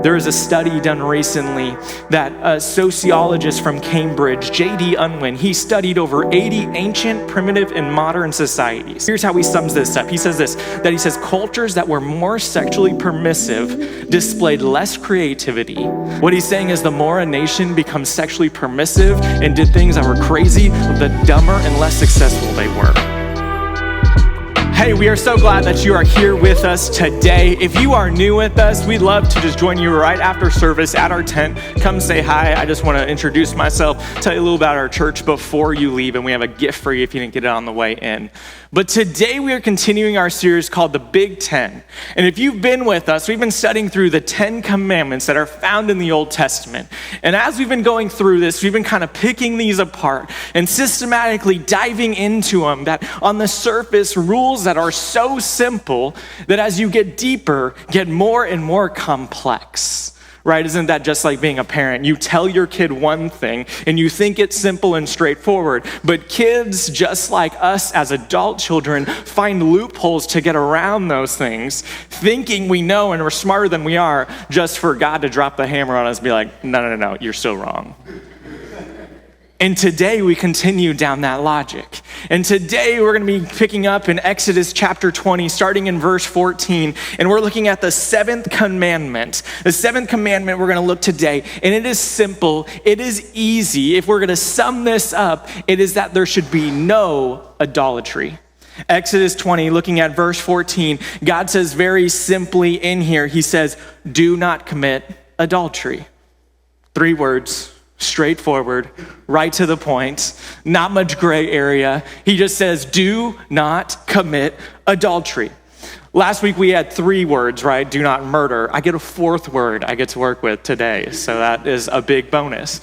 There was a study done recently that a sociologist from Cambridge, J.D. Unwin, he studied over 80 ancient, primitive, and modern societies. Here's how he sums this up. He says cultures that were more sexually permissive displayed less creativity. What he's saying is the more a nation becomes sexually permissive and did things that were crazy, the dumber and less successful they were. Hey, we are so glad that you are here with us today. If you are new with us, we'd love to just join you right after service at our tent. Come say hi. I just want to introduce myself, tell you a little about our church before you leave, and we have a gift for you if you didn't get it on the way in. But today we are continuing our series called The Big Ten. And if you've been with us, we've been studying through the 10 commandments that are found in the Old Testament. And as we've been going through this, we've been kind of picking these apart and systematically diving into them, that on the surface, rules that are so simple that as you get deeper, get more and more complex. Right? Isn't that just like being a parent? You tell your kid one thing and you think it's simple and straightforward, but kids, just like us as adult children, find loopholes to get around those things, thinking we know and we're smarter than we are, just for God to drop the hammer on us and be like, no, you're still wrong. And today we continue down that logic. And today we're going to be picking up in Exodus chapter 20, starting in verse 14. And we're looking at the seventh commandment. The seventh commandment we're going to look today. And it is simple. It is easy. If we're going to sum this up, it is that there should be no idolatry. Exodus 20, looking at verse 14, God says very simply in here, he says, do not commit adultery. 3 words. Straightforward, right to the point, not much gray area. He just says, do not commit adultery. Last week we had 3 words, right? Do not murder. I get a 4th word I get to work with today, so that is a big bonus.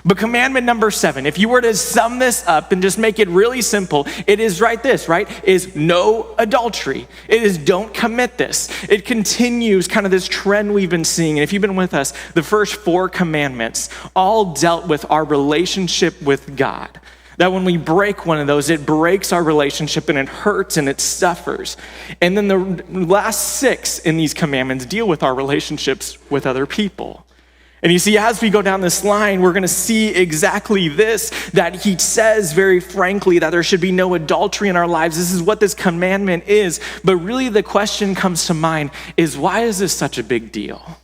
But commandment number 7, if you were to sum this up and just make it really simple, it is is no adultery. It is don't commit this. It continues kind of this trend we've been seeing. And if you've been with us, the first 4 commandments all dealt with our relationship with God. That when we break one of those, it breaks our relationship and it hurts and it suffers. And then the last 6 in these commandments deal with our relationships with other people. And you see, as we go down this line, we're going to see exactly this, that he says very frankly that there should be no adultery in our lives. This is what this commandment is. But really the question comes to mind is, why is this such a big deal?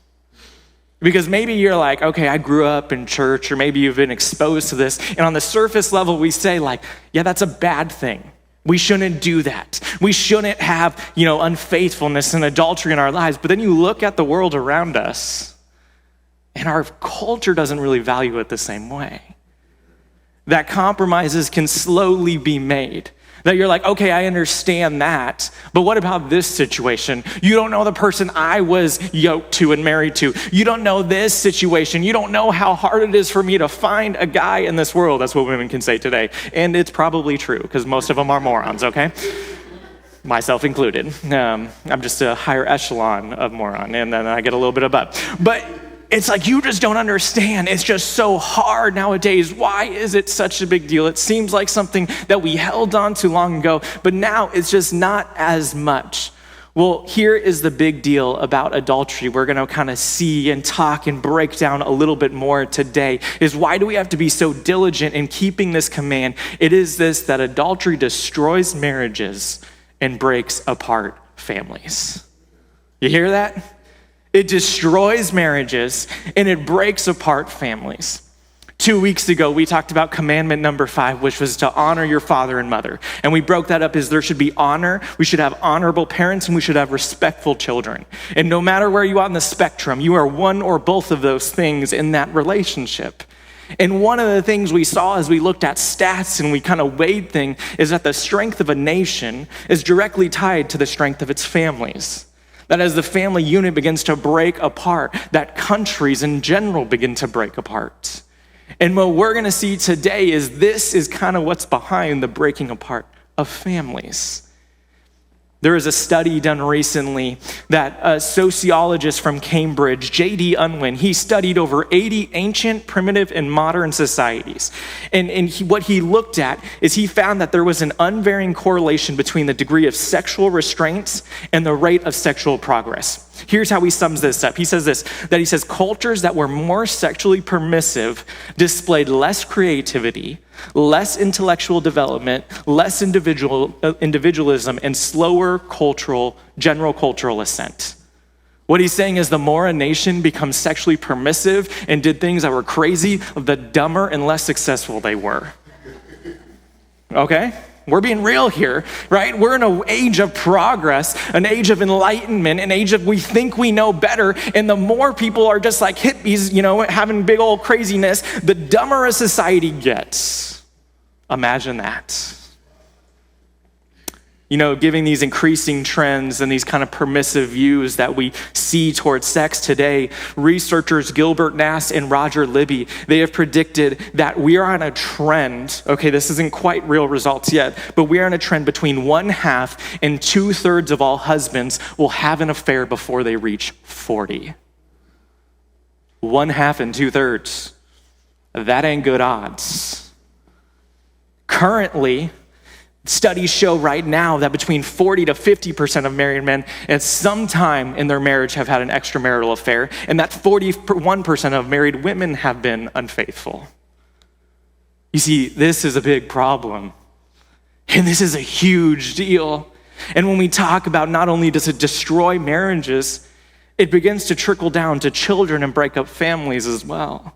Because maybe you're like, okay, I grew up in church, or maybe you've been exposed to this. And on the surface level, we say like, yeah, that's a bad thing. We shouldn't do that. We shouldn't have, unfaithfulness and adultery in our lives. But then you look at the world around us, and our culture doesn't really value it the same way. That compromises can slowly be made. That you're like, okay, I understand that, but what about this situation? You don't know the person I was yoked to and married to. You don't know this situation. You don't know how hard it is for me to find a guy in this world. That's what women can say today. And it's probably true, because most of them are morons, okay? Myself included. I'm just a higher echelon of moron, and then I get a little bit above. But it's like, you just don't understand. It's just so hard nowadays. Why is it such a big deal? It seems like something that we held on to long ago, but now it's just not as much. Well, here is the big deal about adultery. We're going to kind of see and talk and break down a little bit more today, is why do we have to be so diligent in keeping this command? It is this, that adultery destroys marriages and breaks apart families. You hear that? It destroys marriages and it breaks apart families. 2 weeks ago, we talked about commandment number 5, which was to honor your father and mother. And we broke that up as there should be honor, we should have honorable parents, and we should have respectful children. And no matter where you are on the spectrum, you are one or both of those things in that relationship. And one of the things we saw as we looked at stats and we kind of weighed things is that the strength of a nation is directly tied to the strength of its families. That as the family unit begins to break apart, that countries in general begin to break apart. And what we're going to see today is this is kind of what's behind the breaking apart of families. There was a study done recently that a sociologist from Cambridge, J.D. Unwin, he studied over 80 ancient, primitive, and modern societies. And what he looked at is he found that there was an unvarying correlation between the degree of sexual restraints and the rate of sexual progress. Here's how he sums this up. He says this, that he says cultures that were more sexually permissive displayed less creativity, less intellectual development, less individualism, and slower general cultural assent. What he's saying is the more a nation becomes sexually permissive and did things that were crazy, the dumber and less successful they were. Okay? We're being real here, right? We're in an age of progress, an age of enlightenment, an age of we think we know better, and the more people are just like hippies, having big old craziness, the dumber a society gets. Imagine that. Giving these increasing trends and these kind of permissive views that we see towards sex today, researchers Gilbert Nass and Roger Libby, they have predicted that we are on a trend. Okay, this isn't quite real results yet, but we are on a trend between 1/2 and 2/3 of all husbands will have an affair before they reach 40. 1/2 and 2/3. That ain't good odds. Currently, studies show right now that between 40 to 50% of married men at some time in their marriage have had an extramarital affair, and that 41% of married women have been unfaithful. You see, this is a big problem, and this is a huge deal. And when we talk about not only does it destroy marriages, it begins to trickle down to children and break up families as well.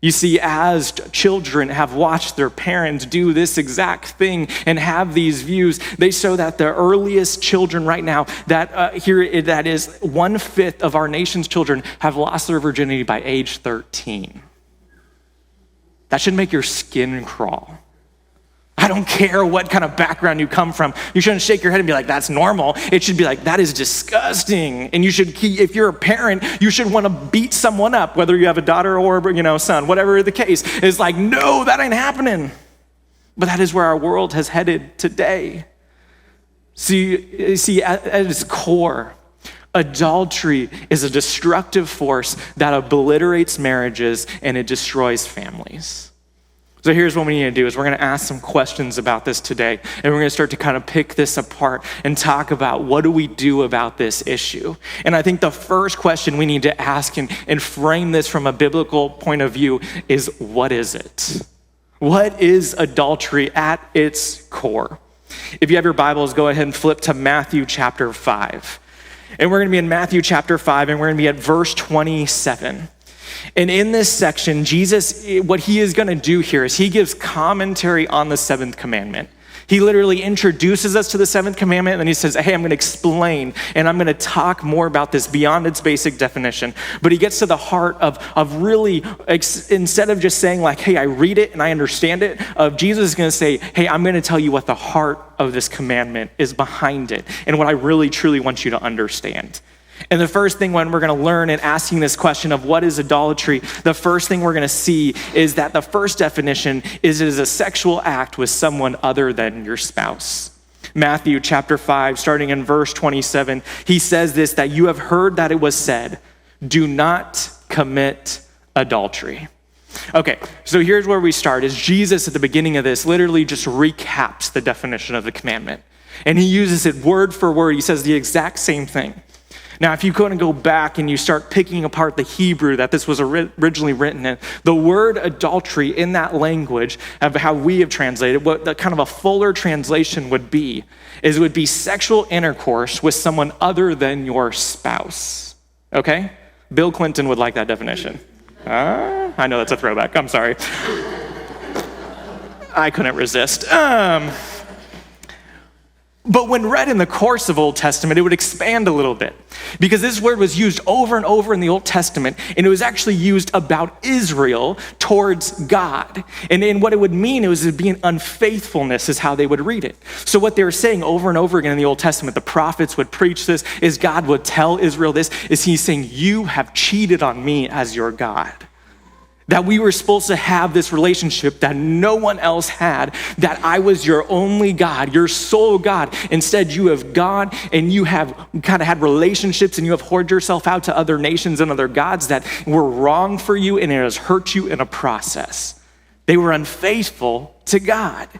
You see, as children have watched their parents do this exact thing and have these views, they show that the earliest children right now, that is 1/5 of our nation's children have lost their virginity by age 13. That should make your skin crawl. I don't care what kind of background you come from. You shouldn't shake your head and be like, that's normal. It should be like, that is disgusting. And if you're a parent, you should want to beat someone up, whether you have a daughter or son, whatever the case. It's like, no, that ain't happening. But that is where our world has headed today. See, at its core, adultery is a destructive force that obliterates marriages and it destroys families. So here's what we need to do is we're going to ask some questions about this today, and we're going to start to kind of pick this apart and talk about what do we do about this issue. And I think the first question we need to ask and frame this from a biblical point of view is, what is it? What is adultery at its core? If you have your Bibles, go ahead and flip to Matthew chapter 5. And we're going to be in Matthew chapter 5, and we're going to be at verse 27. And in this section, Jesus, what he is going to do here is he gives commentary on the seventh commandment. He literally introduces us to the seventh commandment, and then he says, hey, I'm going to explain, and I'm going to talk more about this beyond its basic definition. But he gets to the heart of really, instead of just saying like, hey, I read it and I understand it, Jesus is going to say, hey, I'm going to tell you what the heart of this commandment is behind it, and what I really, truly want you to understand. And the first thing when we're going to learn in asking this question of what is idolatry, the first thing we're going to see is that the first definition is it is a sexual act with someone other than your spouse. Matthew chapter 5, starting in verse 27, he says this, that you have heard that it was said, do not commit adultery. Okay, so here's where we start, is Jesus at the beginning of this literally just recaps the definition of the commandment. And he uses it word for word. He says the exact same thing. Now, if you go and go back and you start picking apart the Hebrew that this was originally written in, the word adultery in that language of how we have translated, what the kind of a fuller translation would be, is it would be sexual intercourse with someone other than your spouse. Okay? Bill Clinton would like that definition. I know that's a throwback. I'm sorry. I couldn't resist. But when read in the course of Old Testament, it would expand a little bit, because this word was used over and over in the Old Testament, and it was actually used about Israel towards God. And what it would mean, it was being unfaithfulness is how they would read it. So what they were saying over and over again in the Old Testament, the prophets would preach this, is God would tell Israel this, is he's saying, you have cheated on me as your God. That we were supposed to have this relationship that no one else had, that I was your only God, your sole God. Instead, you have gone and you have kind of had relationships and you have whored yourself out to other nations and other gods that were wrong for you, and it has hurt you in a process. They were unfaithful to God.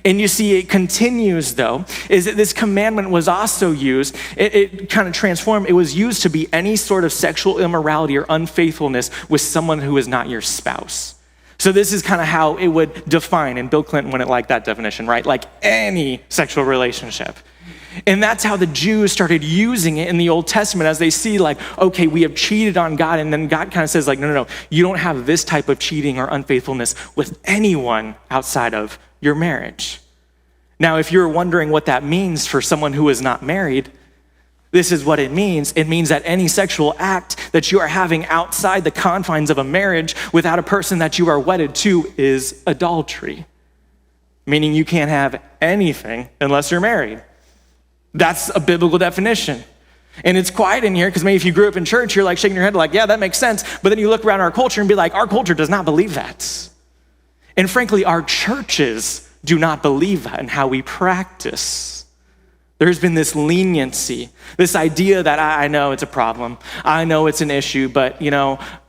And you see, it continues, though, is that this commandment was also used, it kind of transformed, it was used to be any sort of sexual immorality or unfaithfulness with someone who is not your spouse. So this is kind of how it would define, and Bill Clinton wouldn't like that definition, right? Like any sexual relationship. And that's how the Jews started using it in the Old Testament as they see like, okay, we have cheated on God. And then God kind of says like, no, you don't have this type of cheating or unfaithfulness with anyone outside of your marriage. Now, if you're wondering what that means for someone who is not married, this is what it means. It means that any sexual act that you are having outside the confines of a marriage without a person that you are wedded to is adultery. Meaning you can't have anything unless you're married. That's a biblical definition. And it's quiet in here because maybe if you grew up in church, you're like shaking your head like, yeah, that makes sense. But then you look around our culture and be like, our culture does not believe that. And frankly, our churches do not believe that in how we practice. There's been this leniency, this idea that I know it's a problem. I know it's an issue, but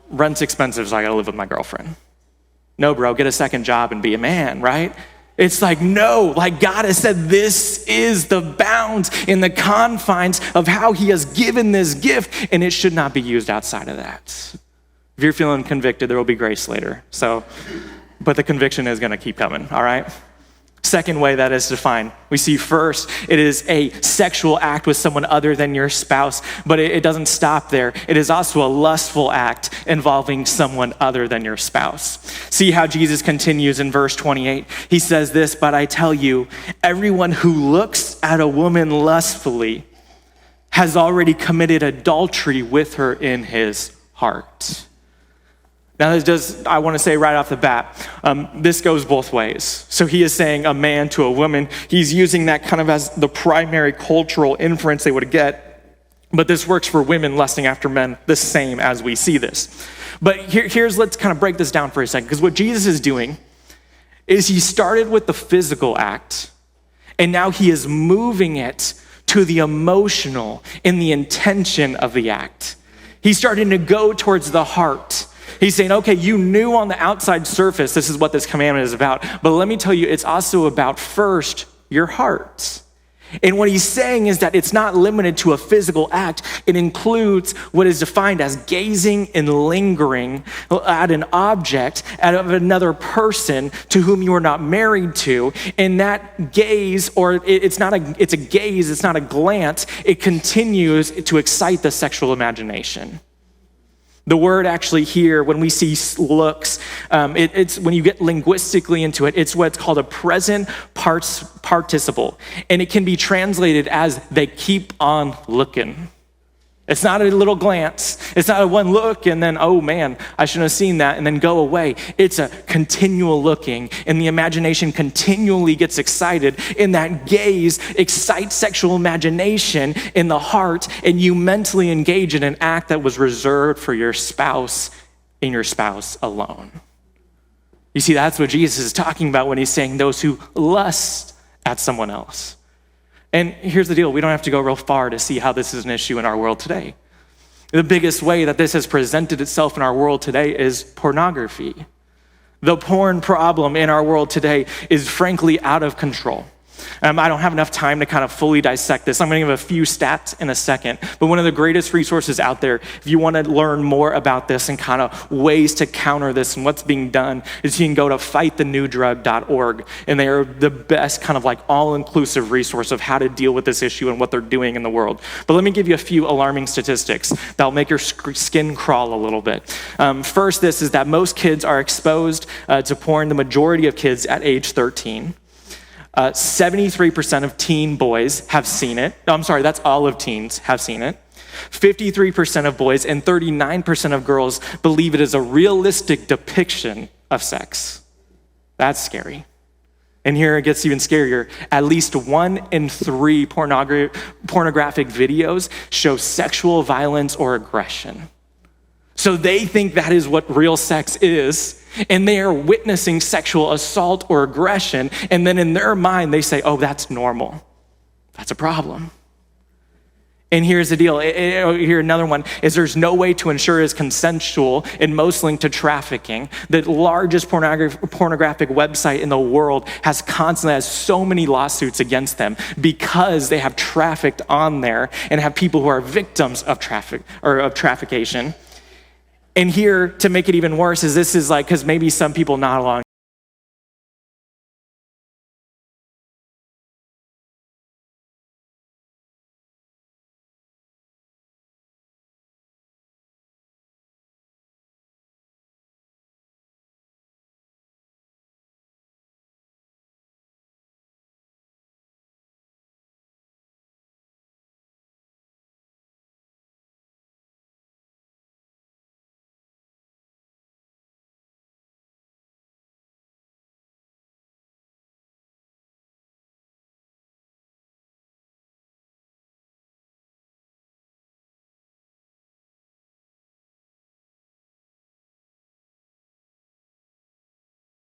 rent's expensive, so I gotta live with my girlfriend. No, bro, get a second job and be a man, right? It's like, no, like God has said, this is the bounds in the confines of how he has given this gift, and it should not be used outside of that. If you're feeling convicted, there will be grace later. But the conviction is gonna keep coming, all right? Second way that is defined, we see first, it is a sexual act with someone other than your spouse, but it doesn't stop there. It is also a lustful act involving someone other than your spouse. See how Jesus continues in verse 28. He says this, but I tell you, everyone who looks at a woman lustfully has already committed adultery with her in his heart. Now, I want to say right off the bat, this goes both ways. So he is saying a man to a woman. He's using that kind of as the primary cultural inference they would get. But this works for women lusting after men the same as we see this. But let's kind of break this down for a second. Because what Jesus is doing is he started with the physical act, and now he is moving it to the emotional and the intention of the act. He's starting to go towards the heart. He's saying, okay, you knew on the outside surface this is what this commandment is about, but let me tell you, it's also about first your heart. And what he's saying is that it's not limited to a physical act. It includes what is defined as gazing and lingering at an object, at another person to whom you are not married to. And that gaze, it's a gaze, it's not a glance, it continues to excite the sexual imagination. The word actually here, when we see looks, it's when you get linguistically into it, it's what's called a present participle. And it can be translated as they keep on looking. It's not a little glance. It's not a one look and then, oh man, I shouldn't have seen that and then go away. It's a continual looking, and the imagination continually gets excited, and that gaze excites sexual imagination in the heart, and you mentally engage in an act that was reserved for your spouse and your spouse alone. You see, that's what Jesus is talking about when he's saying those who lust at someone else. And here's the deal, we don't have to go real far to see how this is an issue in our world today. The biggest way that this has presented itself in our world today is pornography. The porn problem in our world today is frankly out of control. I don't have enough time to kind of fully dissect this. I'm going to give a few stats in a second, but one of the greatest resources out there, if you want to learn more about this and kind of ways to counter this and what's being done, is you can go to fightthenewdrug.org, and they are the best kind of like all-inclusive resource of how to deal with this issue and what they're doing in the world. But let me give you a few alarming statistics that'll make your skin crawl a little bit. First, this is that most kids are exposed to porn, the majority of kids at age 13. 73% of teen boys have seen it. That's all of teens have seen it. 53% of boys and 39% of girls believe it is a realistic depiction of sex. That's scary. And here it gets even scarier. At least 1 in 3 pornographic videos show sexual violence or aggression. So they think that is what real sex is, and they are witnessing sexual assault or aggression, and then in their mind they say, oh, that's normal. That's a problem. And here's the deal. Here, another one is there's no way to ensure it's consensual and most linked to trafficking. The largest pornographic website in the world has so many lawsuits against them because they have trafficked on there and have people who are victims of traffication. And here, to make it even worse, is this is like, because maybe some people not along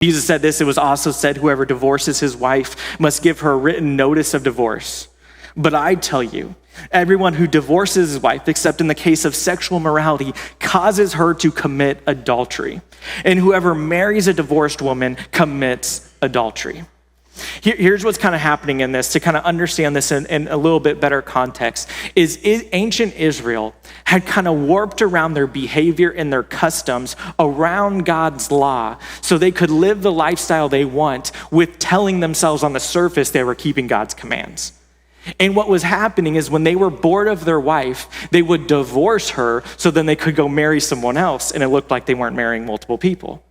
Jesus said this, it was also said, whoever divorces his wife must give her a written notice of divorce. But I tell you, everyone who divorces his wife, except in the case of sexual immorality, causes her to commit adultery. And whoever marries a divorced woman commits adultery. Here's what's kind of happening in this, to kind of understand this in a little bit better context, is ancient Israel had kind of warped around their behavior and their customs around God's law so they could live the lifestyle they want with telling themselves on the surface they were keeping God's commands. And what was happening is when they were bored of their wife, they would divorce her so then they could go marry someone else, and it looked like they weren't marrying multiple people.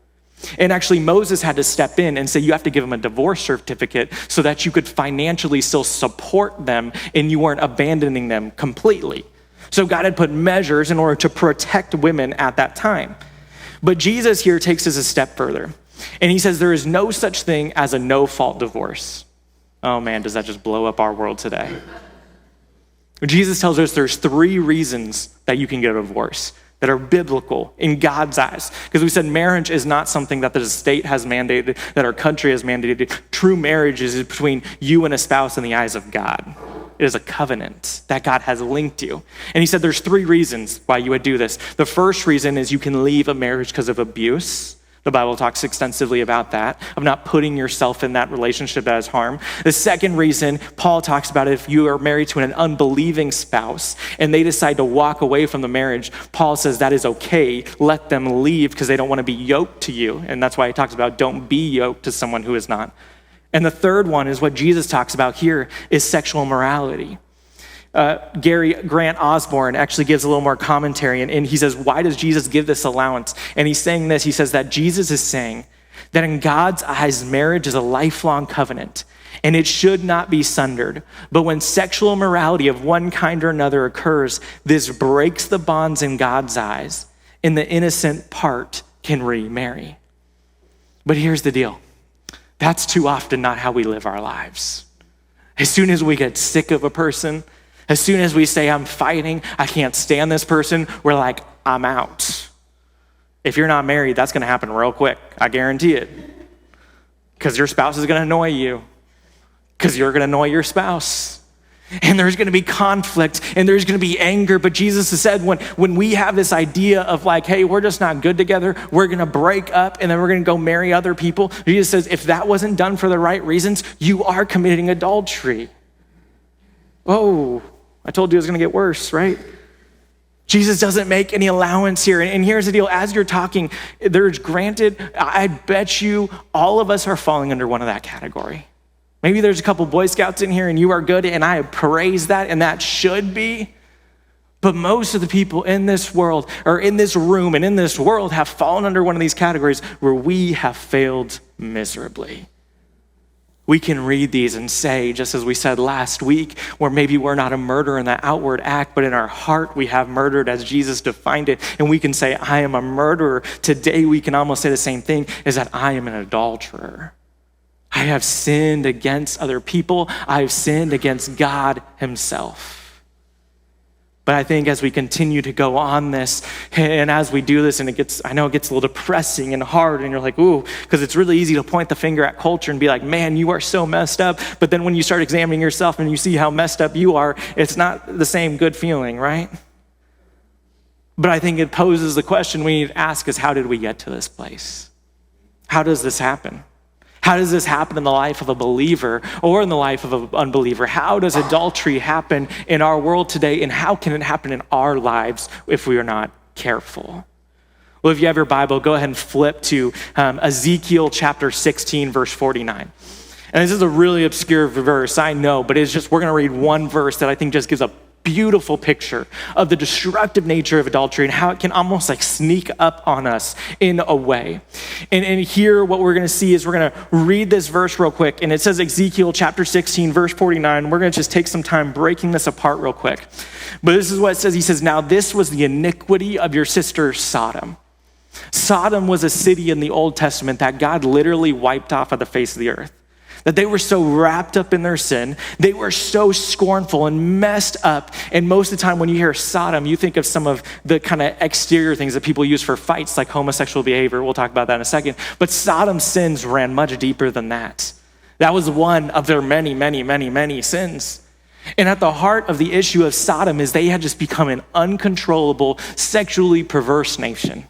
And actually, Moses had to step in and say, you have to give them a divorce certificate so that you could financially still support them and you weren't abandoning them completely. So God had put measures in order to protect women at that time. But Jesus here takes us a step further. And he says there is no such thing as a no-fault divorce. Oh man, does that just blow up our world today? Jesus tells us there's 3 reasons that you can get a divorce that are biblical in God's eyes. Because we said marriage is not something that the state has mandated, that our country has mandated. True marriage is between you and a spouse in the eyes of God. It is a covenant that God has linked you. And he said there's 3 reasons why you would do this. The first reason is you can leave a marriage because of abuse. The Bible talks extensively about that, of not putting yourself in that relationship that has harm. The second reason, Paul talks about if you are married to an unbelieving spouse and they decide to walk away from the marriage, Paul says that is okay. Let them leave because they don't want to be yoked to you. And that's why he talks about don't be yoked to someone who is not. And the third one is what Jesus talks about here is sexual immorality. Gary Grant Osborne actually gives a little more commentary, and he says, why does Jesus give this allowance? And he's saying this, he says that Jesus is saying that in God's eyes, marriage is a lifelong covenant, and it should not be sundered. But when sexual immorality of one kind or another occurs, this breaks the bonds in God's eyes, and the innocent part can remarry. But here's the deal. That's too often not how we live our lives. As soon as we get sick of a person, as soon as we say, I'm fighting, I can't stand this person, we're like, I'm out. If you're not married, that's gonna happen real quick. I guarantee it. Because your spouse is gonna annoy you. Because you're gonna annoy your spouse. And there's gonna be conflict and there's gonna be anger. But Jesus has said when we have this idea of like, hey, we're just not good together, we're gonna break up and then we're gonna go marry other people. Jesus says, if that wasn't done for the right reasons, you are committing adultery. Oh, I told you it was gonna get worse, right? Jesus doesn't make any allowance here. And here's the deal, as you're talking, there's granted, I bet you all of us are falling under one of that category. Maybe there's a couple Boy Scouts in here and you are good, and I praise that, and that should be. But most of the people in this world, or in this room and in this world, have fallen under one of these categories where we have failed miserably. We can read these and say, just as we said last week, where maybe we're not a murderer in the outward act, but in our heart we have murdered as Jesus defined it, and we can say, I am a murderer. Today we can almost say the same thing, is that I am an adulterer. I have sinned against other people. I have sinned against God himself. But I think as we continue to go on this, and as we do this, and I know it gets a little depressing and hard, and you're like, ooh, because it's really easy to point the finger at culture and be like, man, you are so messed up. But then when you start examining yourself and you see how messed up you are, it's not the same good feeling, right? But I think it poses the question we need to ask is, how did we get to this place? How does this happen? How does this happen in the life of a believer or in the life of an unbeliever? How does adultery happen in our world today, and how can it happen in our lives if we are not careful? Well, if you have your Bible, go ahead and flip to Ezekiel chapter 16, verse 49. And this is a really obscure verse, I know, but it's just, we're gonna read one verse that I think just gives a beautiful picture of the destructive nature of adultery and how it can almost like sneak up on us in a way. And here what we're gonna see is we're gonna read this verse real quick, and it says Ezekiel chapter 16, verse 49. We're gonna just take some time breaking this apart real quick. But this is what it says. He says, now this was the iniquity of your sister Sodom. Sodom was a city in the Old Testament that God literally wiped off of the face of the earth. That they were so wrapped up in their sin, they were so scornful and messed up. And most of the time when you hear Sodom, you think of some of the kind of exterior things that people use for fights, like homosexual behavior. We'll talk about that in a second. But Sodom's sins ran much deeper than that. That was one of their many, many, many, many sins. And at the heart of the issue of Sodom is they had just become an uncontrollable, sexually perverse nation.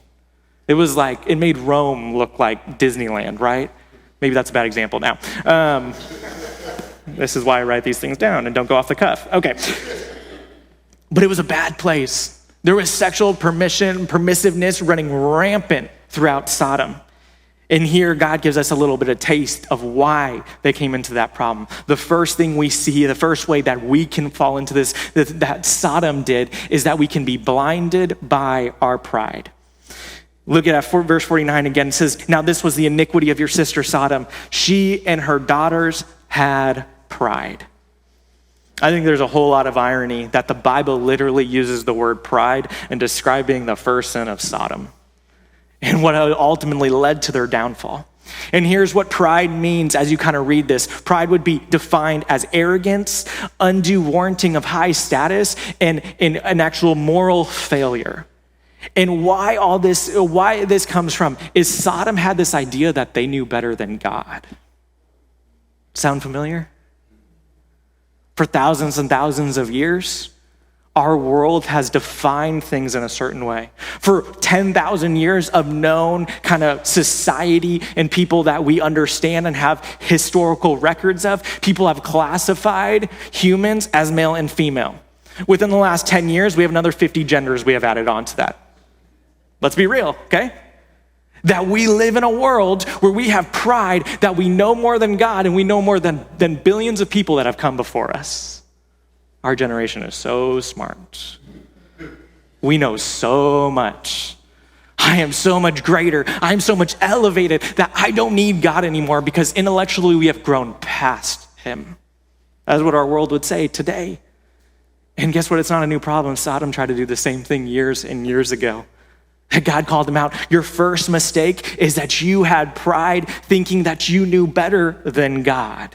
It was like, it made Rome look like Disneyland, right? Maybe that's a bad example now. This is why I write these things down and don't go off the cuff. Okay. But it was a bad place. There was sexual permissiveness running rampant throughout Sodom. And here God gives us a little bit of taste of why they came into that problem. The first thing we see, the first way that we can fall into this, that Sodom did, is that we can be blinded by our pride. Look at verse 49 again. It says, now this was the iniquity of your sister Sodom. She and her daughters had pride. I think there's a whole lot of irony that the Bible literally uses the word pride in describing the first sin of Sodom and what ultimately led to their downfall. And here's what pride means as you kind of read this. Pride would be defined as arrogance, undue warranting of high status, and an actual moral failure. And why this comes from is Sodom had this idea that they knew better than God. Sound familiar? For thousands and thousands of years, our world has defined things in a certain way. For 10,000 years of known kind of society and people that we understand and have historical records of, people have classified humans as male and female. Within the last 10 years, we have another 50 genders we have added on to that. Let's be real, okay? That we live in a world where we have pride that we know more than God and we know more than billions of people that have come before us. Our generation is so smart. We know so much. I am so much greater. I'm so much elevated that I don't need God anymore because intellectually we have grown past him. That's what our world would say today. And guess what? It's not a new problem. Sodom tried to do the same thing years and years ago. God called them out. Your first mistake is that you had pride thinking that you knew better than God.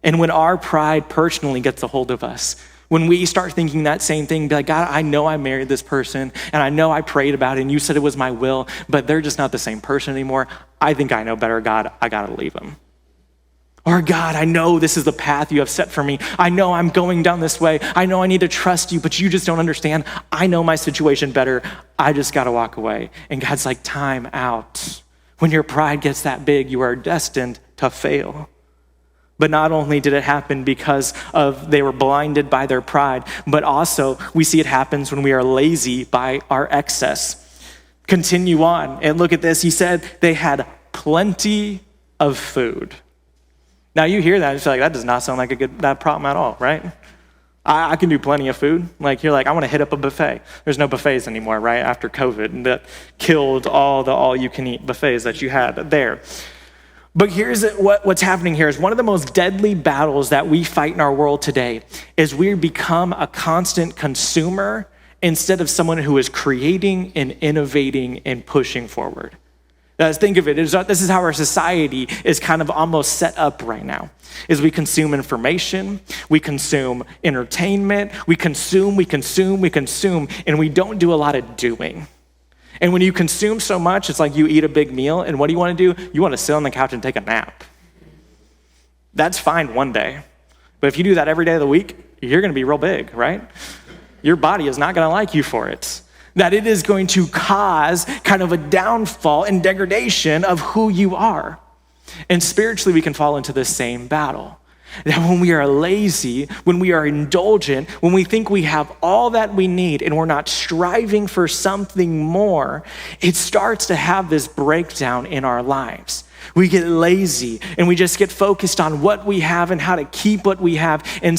And when our pride personally gets a hold of us, when we start thinking that same thing, be like, God, I know I married this person and I know I prayed about it and you said it was my will, but they're just not the same person anymore. I think I know better, God. I gotta leave them. Or God, I know this is the path you have set for me. I know I'm going down this way. I know I need to trust you, but you just don't understand. I know my situation better. I just got to walk away. And God's like, time out. When your pride gets that big, you are destined to fail. But not only did it happen because they were blinded by their pride, but also we see it happens when we are lazy by our excess. Continue on and look at this. He said they had plenty of food. Now you hear that and you're like, that does not sound like that problem at all, right? I can do plenty of food. Like you're like, I want to hit up a buffet. There's no buffets anymore, right? After COVID, and that killed all the all-you-can-eat buffets that you had there. But here's what's happening here is one of the most deadly battles that we fight in our world today is we become a constant consumer instead of someone who is creating and innovating and pushing forward. Think of it, this is how our society is kind of almost set up right now, is we consume information, we consume entertainment, we consume, and we don't do a lot of doing. And when you consume so much, it's like you eat a big meal, and what do? You want to sit on the couch and take a nap. That's fine one day. But if you do that every day of the week, you're going to be real big, right? Your body is not going to like you for it. That it is going to cause kind of a downfall and degradation of who you are. And spiritually, we can fall into the same battle. That when we are lazy, when we are indulgent, when we think we have all that we need and we're not striving for something more, it starts to have this breakdown in our lives. We get lazy and we just get focused on what we have and how to keep what we have and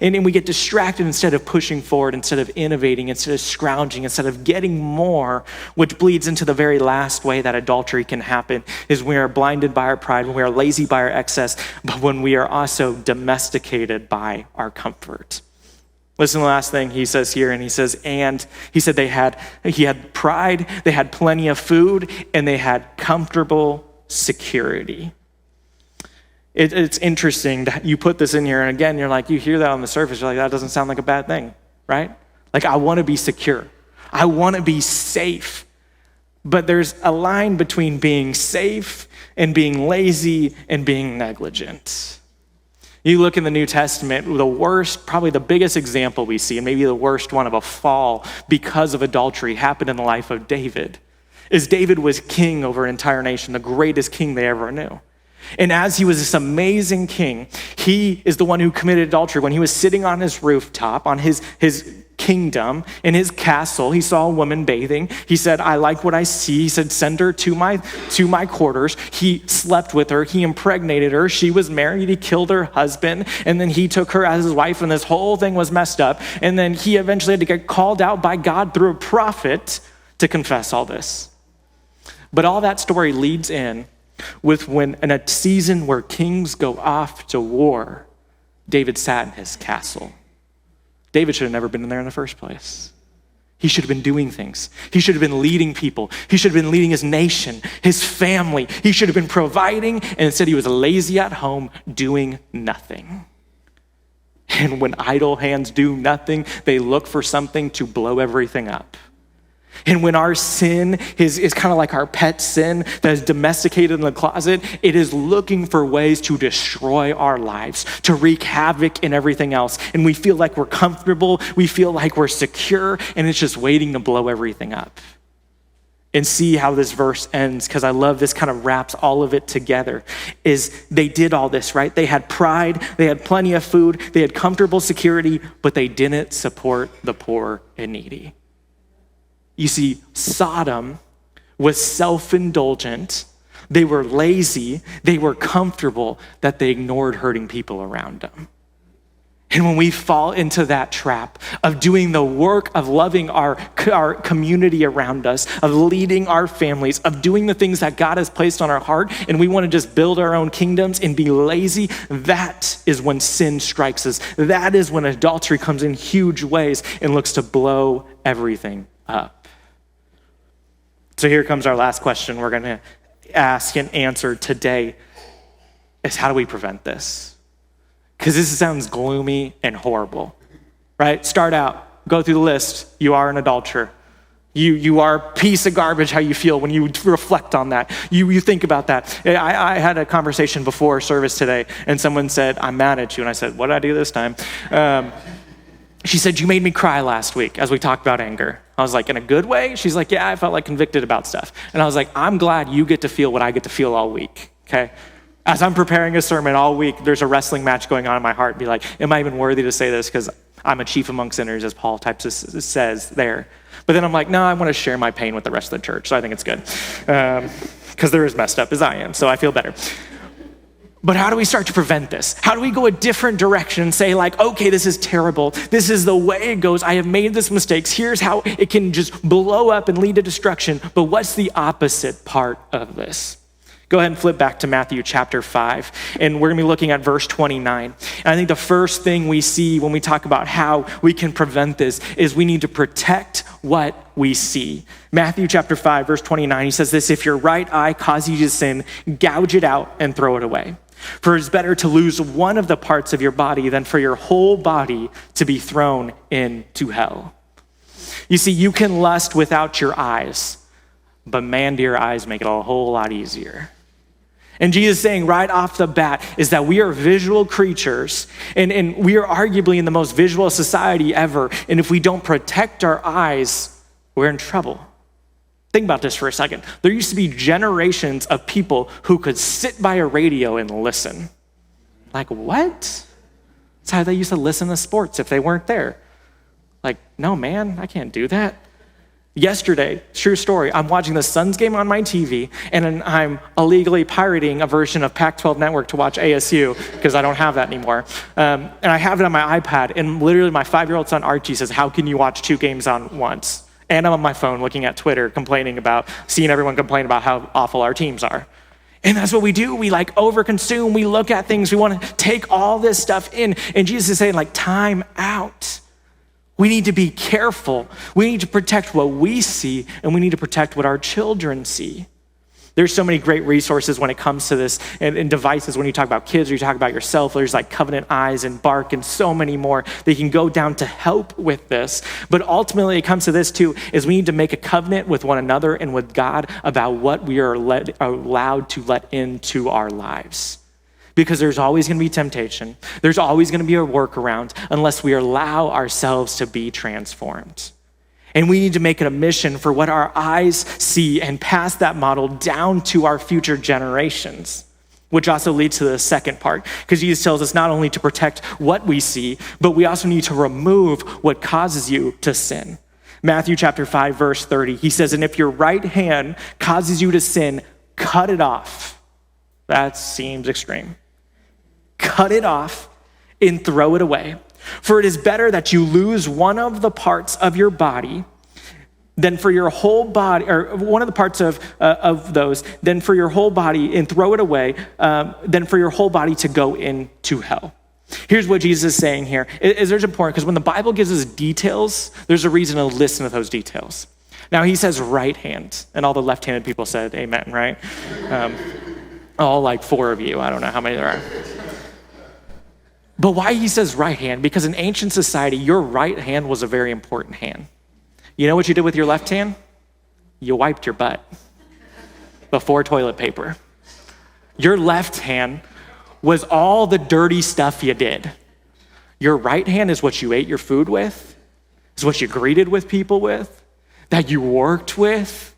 we get distracted instead of pushing forward, instead of innovating, instead of scrounging, instead of getting more, which bleeds into the very last way that adultery can happen is when we are blinded by our pride, when we are lazy by our excess, but when we are also domesticated by our comfort. Listen to the last thing he says here, and he said he had pride, they had plenty of food, and they had comfortable security. It's interesting that you put this in here, and again, you're like, you hear that on the surface, you're like, that doesn't sound like a bad thing, right? Like, I want to be secure. I want to be safe. But there's a line between being safe and being lazy and being negligent. You look in the New Testament, the worst, probably the biggest example we see, and maybe the worst one of a fall because of adultery happened in the life of David. David was king over an entire nation, the greatest king they ever knew. And as he was this amazing king, he is the one who committed adultery. When he was sitting on his rooftop, on his kingdom, in his castle, he saw a woman bathing. He said, I like what I see. He said, send her to my quarters. He slept with her. He impregnated her. She was married. He killed her husband. And then he took her as his wife, and this whole thing was messed up. And then he eventually had to get called out by God through a prophet to confess all this. But all that story leads in with when in a season where kings go off to war, David sat in his castle. David should have never been in there in the first place. He should have been doing things. He should have been leading people. He should have been leading his nation, his family. He should have been providing, and instead he was lazy at home doing nothing. And when idle hands do nothing, they look for something to blow everything up. And when our sin is kind of like our pet sin that is domesticated in the closet, it is looking for ways to destroy our lives, to wreak havoc in everything else. And we feel like we're comfortable, we feel like we're secure, and it's just waiting to blow everything up. And see how this verse ends, because I love this kind of wraps all of it together, is they did all this, right? They had pride, they had plenty of food, they had comfortable security, but they didn't support the poor and needy. You see, Sodom was self-indulgent, they were lazy, they were comfortable, that they ignored hurting people around them. And when we fall into that trap of doing the work of loving our community around us, of leading our families, of doing the things that God has placed on our heart, and we want to just build our own kingdoms and be lazy, that is when sin strikes us. That is when adultery comes in huge ways and looks to blow everything up. So here comes our last question we're going to ask and answer today is, how do we prevent this? Because this sounds gloomy and horrible, right? Start out, go through the list. You are an adulterer. You are a piece of garbage, how you feel when you reflect on that. You think about that. I had a conversation before service today, and someone said, I'm mad at you. And I said, what did I do this time? She said, you made me cry last week as we talked about anger. I was like, in a good way? She's like, yeah, I felt like convicted about stuff. And I was like, I'm glad you get to feel what I get to feel all week, okay? As I'm preparing a sermon all week, there's a wrestling match going on in my heart. Be like, am I even worthy to say this? Because I'm a chief among sinners, as Paul says there. But then I'm like, no, I want to share my pain with the rest of the church. So I think it's good. Because they're as messed up as I am, so I feel better. But how do we start to prevent this? How do we go a different direction and say like, okay, this is terrible. This is the way it goes. I have made this mistakes. Here's how it can just blow up and lead to destruction. But what's the opposite part of this? Go ahead and flip back to Matthew chapter 5, and we're gonna be looking at verse 29. And I think the first thing we see when we talk about how we can prevent this is we need to protect what we see. Matthew chapter 5, verse 29, he says this, if your right eye causes you to sin, gouge it out and throw it away. For it's better to lose one of the parts of your body than for your whole body to be thrown into hell. You see, you can lust without your eyes, but man, dear, eyes make it a whole lot easier. And Jesus is saying right off the bat is that we are visual creatures, and we are arguably in the most visual society ever. And if we don't protect our eyes, we're in trouble. Think about this for a second. There used to be generations of people who could sit by a radio and listen. Like, what? That's how they used to listen to sports if they weren't there. Like, no, man, I can't do that. Yesterday, true story, I'm watching the Suns game on my TV, and I'm illegally pirating a version of Pac-12 Network to watch ASU, because I don't have that anymore. And I have it on my iPad, and literally my 5-year-old son Archie says, how can you watch 2 games on once? And I'm on my phone looking at Twitter, seeing everyone complain about how awful our teams are. And that's what we do. We overconsume, we look at things, we want to take all this stuff in. And Jesus is saying time out. We need to be careful. We need to protect what we see, and we need to protect what our children see. There's so many great resources when it comes to this, and devices when you talk about kids or you talk about yourself. There's Covenant Eyes and Bark and so many more that you can go down to help with this. But ultimately it comes to this too, is we need to make a covenant with one another and with God about what we are allowed to let into our lives. Because there's always gonna be temptation. There's always gonna be a workaround unless we allow ourselves to be transformed. And we need to make it a mission for what our eyes see and pass that model down to our future generations, which also leads to the second part, because Jesus tells us not only to protect what we see, but we also need to remove what causes you to sin. Matthew chapter 5, verse 30, he says, and if your right hand causes you to sin, cut it off. That seems extreme. Cut it off and throw it away. For it is better that you lose one of the parts of your body than for your whole body, or one of the parts of those, than for your whole body and throw it away, than for your whole body to go into hell. Here's what Jesus is saying here. It's important because when the Bible gives us details, there's a reason to listen to those details. Now he says right hand, and all the left-handed people said amen, right? All 4 of you, I don't know how many there are. But why he says right hand? Because in ancient society, your right hand was a very important hand. You know what you did with your left hand? You wiped your butt before toilet paper. Your left hand was all the dirty stuff you did. Your right hand is what you ate your food with, is what you greeted with people with, that you worked with.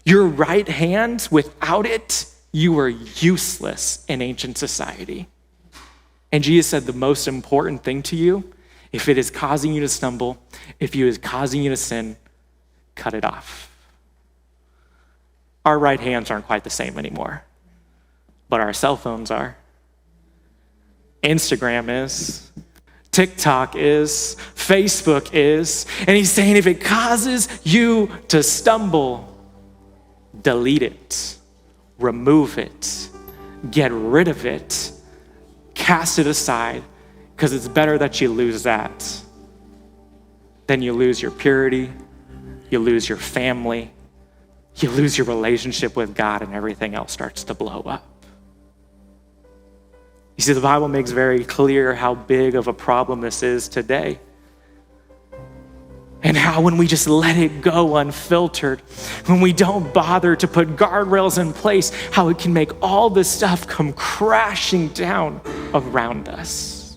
Your right hand, without it, you were useless in ancient society. And Jesus said the most important thing to you, if it is causing you to stumble, if it is causing you to sin, cut it off. Our right hands aren't quite the same anymore, but our cell phones are. Instagram is, TikTok is, Facebook is, and he's saying if it causes you to stumble, delete it, remove it, get rid of it, cast it aside, because it's better that you lose that than you lose your purity, you lose your family, you lose your relationship with God, and everything else starts to blow up. You see, the Bible makes very clear how big of a problem this is today. And how when we just let it go unfiltered, when we don't bother to put guardrails in place, how it can make all this stuff come crashing down around us.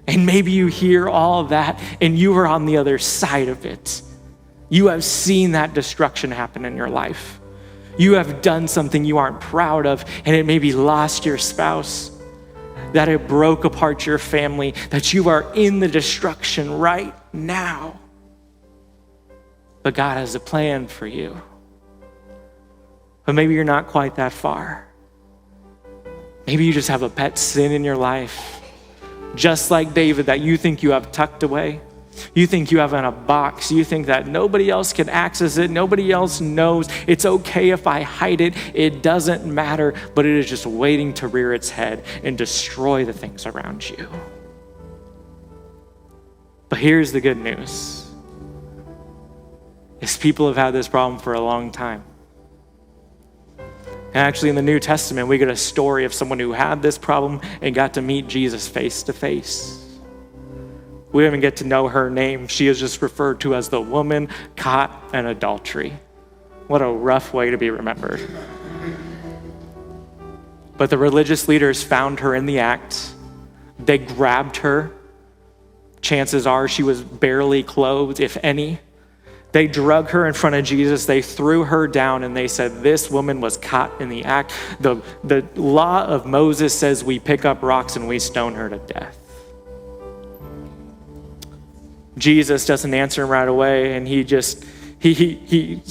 And maybe you hear all of that and you are on the other side of it. You have seen that destruction happen in your life. You have done something you aren't proud of, and it maybe lost your spouse, that it broke apart your family, that you are in the destruction right now. But God has a plan for you. But maybe you're not quite that far. Maybe you just have a pet sin in your life, just like David, that you think you have tucked away. You think you have it in a box. You think that nobody else can access it. Nobody else knows. It's okay if I hide it. It doesn't matter, but it is just waiting to rear its head and destroy the things around you. But here's the good news. Is people have had this problem for a long time. And actually in the New Testament, we get a story of someone who had this problem and got to meet Jesus face to face. We don't even get to know her name. She is just referred to as the woman caught in adultery. What a rough way to be remembered. But the religious leaders found her in the act. They grabbed her. Chances are she was barely clothed, if any. They drug her in front of Jesus. They threw her down and they said, this woman was caught in the act. The law of Moses says we pick up rocks and we stone her to death. Jesus doesn't answer him right away, and he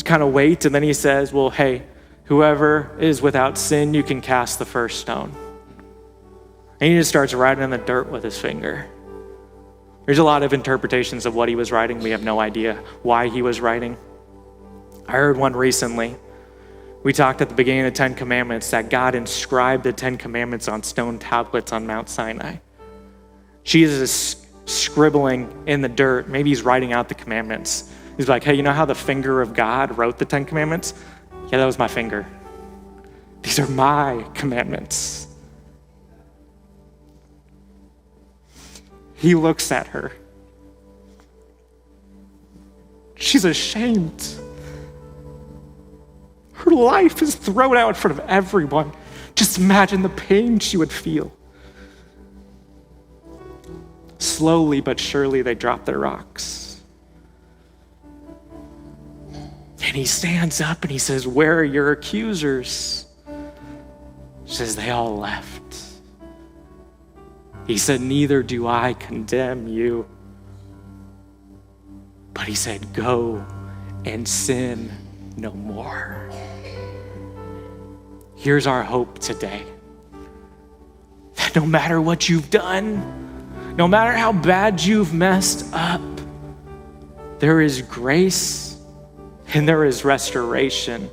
kind of waits, and then he says, well, hey, whoever is without sin, you can cast the first stone. And he just starts writing in the dirt with his finger. There's a lot of interpretations of what he was writing. We have no idea why he was writing. I heard one recently. We talked at the beginning of the 10 Commandments that God inscribed the 10 Commandments on stone tablets on Mount Sinai. Jesus is scribbling in the dirt. Maybe he's writing out the commandments. He's like, hey, you know how the finger of God wrote the 10 Commandments? Yeah, that was my finger. These are my commandments. He looks at her. She's ashamed. Her life is thrown out in front of everyone. Just imagine the pain she would feel. Slowly but surely, they drop their rocks. And he stands up and he says, where are your accusers? She says, they all left. He said, neither do I condemn you. But he said, go and sin no more. Here's our hope today. That no matter what you've done, no matter how bad you've messed up, there is grace and there is restoration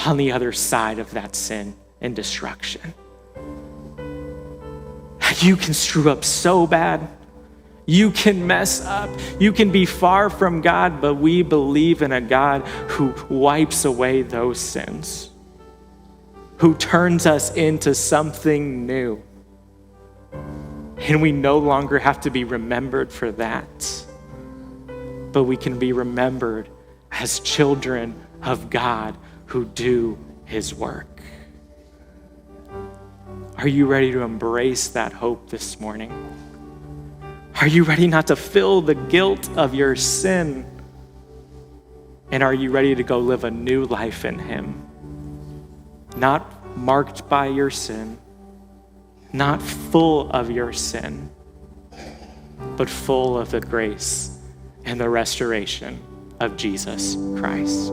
on the other side of that sin and destruction. You can screw up so bad. You can mess up. You can be far from God, but we believe in a God who wipes away those sins, who turns us into something new. And we no longer have to be remembered for that, but we can be remembered as children of God who do his work. Are you ready to embrace that hope this morning? Are you ready not to feel the guilt of your sin? And are you ready to go live a new life in him? Not marked by your sin, not full of your sin, but full of the grace and the restoration of Jesus Christ.